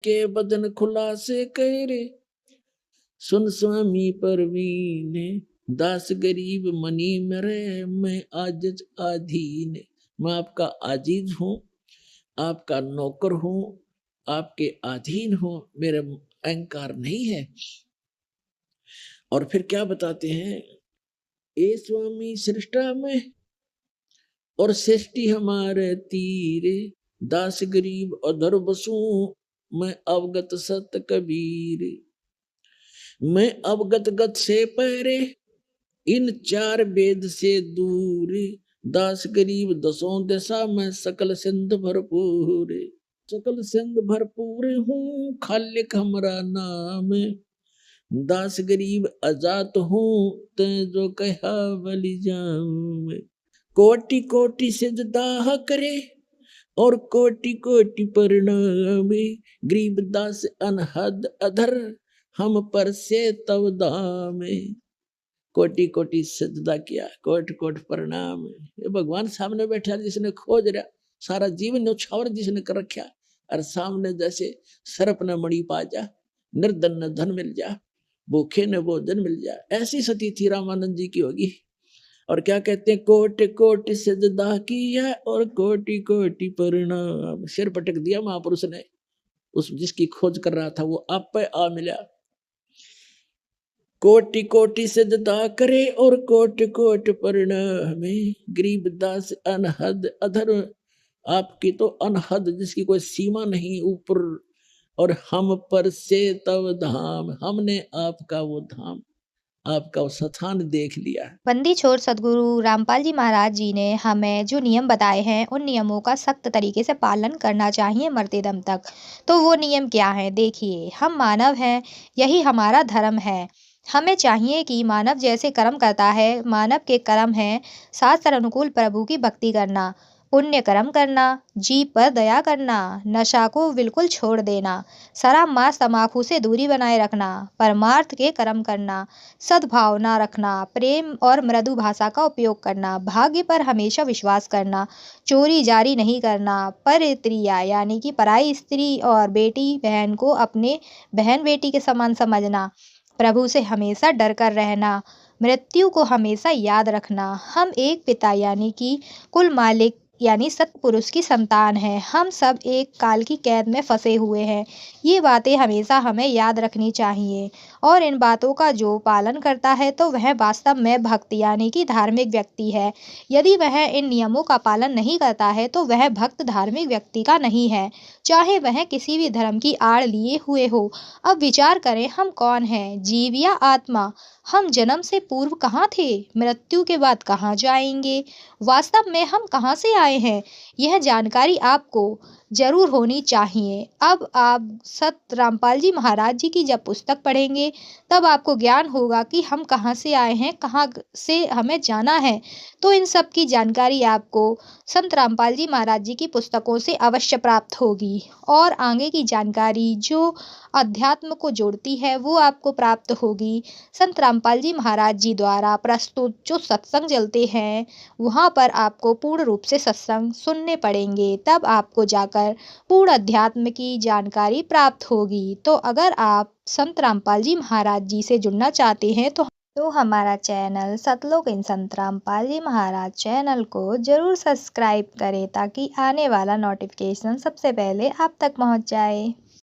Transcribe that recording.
के बदन खुलासे करे, सुन स्वामी परवीन, दास गरीब मनी मरे, मैं आजिज आधीन। मैं आपका आजीज हूँ, आपका नौकर हूँ, आपके अधीन हूँ, मेरा अहंकार नहीं है। और फिर क्या बताते हैं, ए स्वामी सृष्टा में और सृष्टि हमारे तीरे, दास गरीब अधर बसू, मैं अवगत सत कबीर। मैं अवगत गत से पहरे, इन चार वेद से दूर, दास गरीब दसों दशा में सकल सिंध भरपूर। सकल सिंध भरपूर हूँ, खालिक हमरा नाम, दास गरीब अजात हूँ, ते जो कहा बलि जाऊं। कोटि कोटि सिजदा करे और कोटि कोटि प्रणाम, गरीब दास अनहद अधर, हम पर से तव दाम। कोटि कोटि सजदा किया, कोटि कोटि प्रणाम। ये भगवान सामने बैठा जिसने खोज रहा, सारा जीवन न्यौछावर जिसने कर रखा, और सामने जैसे सर्प न मणि पा जा, निर्धन न धन मिल जा, भूखे न भोजन मिल जा, ऐसी सती थी रामानंद जी की होगी। और क्या कहते हैं, कोटि कोटि सजदा किया और कोटि कोटि प्रणाम। सिर पटक दिया महापुरुष ने, उस जिसकी खोज कर रहा था वो आप पे आ मिला। कोटि कोटि सजदा करे और कोटि कोटि प्रणाम, गरीब दास अनहद अधर, आपकी तो अनहद जिसकी कोई सीमा नहीं ऊपर, और हम पर से तव धाम, हमने आपका वो धाम, आपका वो स्थान देख लिया। बंदी छोड़ सदगुरु रामपाल जी महाराज जी ने हमें जो नियम बताए हैं, उन नियमों का सख्त तरीके से पालन करना चाहिए मरते दम तक। तो वो नियम क्या है? देखिए, हम मानव हैं, यही हमारा धर्म है। हमें चाहिए कि मानव जैसे कर्म करता है, मानव के कर्म हैं शास्त्र अनुकूल प्रभु की भक्ति करना, पुण्य कर्म करना, जीव पर दया करना, नशा को बिल्कुल छोड़ देना, शराब मांस तम्बाकू से दूरी बनाए रखना, परमार्थ के कर्म करना, सद्भावना रखना, प्रेम और मृदु भाषा का उपयोग करना, भाग्य पर हमेशा विश्वास करना, चोरी जारी नहीं करना, पर स्त्रियाँ यानी कि पराई स्त्री और बेटी बहन को अपने बहन बेटी के समान समझना, प्रभु से हमेशा डर कर रहना, मृत्यु को हमेशा याद रखना। हम एक पिता यानी कि कुल मालिक यानी सत्पुरुष की संतान है। हम सब एक काल की कैद में फंसे हुए हैं। ये बातें हमेशा हमें याद रखनी चाहिए, और इन बातों का जो पालन करता है तो वह वास्तव में भक्त यानी कि धार्मिक व्यक्ति है। यदि वह इन नियमों का पालन नहीं करता है तो वह भक्त धार्मिक व्यक्ति का नहीं है, चाहे वह किसी भी धर्म की आड़ लिए हुए हो। अब विचार करें, हम कौन हैं, जीव या आत्मा? हम जन्म से पूर्व कहाँ थे? मृत्यु के बाद कहाँ जाएंगे? वास्तव में हम कहाँ से आए हैं? यह जानकारी आपको जरूर होनी चाहिए। अब आप सत रामपाल जी महाराज जी की जब पुस्तक पढ़ेंगे तब आपको ज्ञान होगा कि हम कहाँ से आए हैं, कहाँ से हमें जाना है। तो इन सब की जानकारी आपको संत रामपाल जी महाराज जी की पुस्तकों से अवश्य प्राप्त होगी, और आगे की जानकारी जो अध्यात्म को जोड़ती है वो आपको प्राप्त होगी। संत रामपाल जी महाराज जी द्वारा प्रस्तुत जो सत्संग चलते हैं वहाँ पर आपको पूर्ण रूप से सत्संग सुनने पड़ेंगे, तब आपको जाकर पूर्ण अध्यात्म की जानकारी प्राप्त होगी। तो अगर आप संत रामपाल जी महाराज जी से जुड़ना चाहते हैं तो हमारा चैनल सतलोक इन संत रामपाल जी महाराज चैनल को जरूर सब्सक्राइब करें, ताकि आने वाला नोटिफिकेशन सबसे पहले आप तक पहुंच जाए।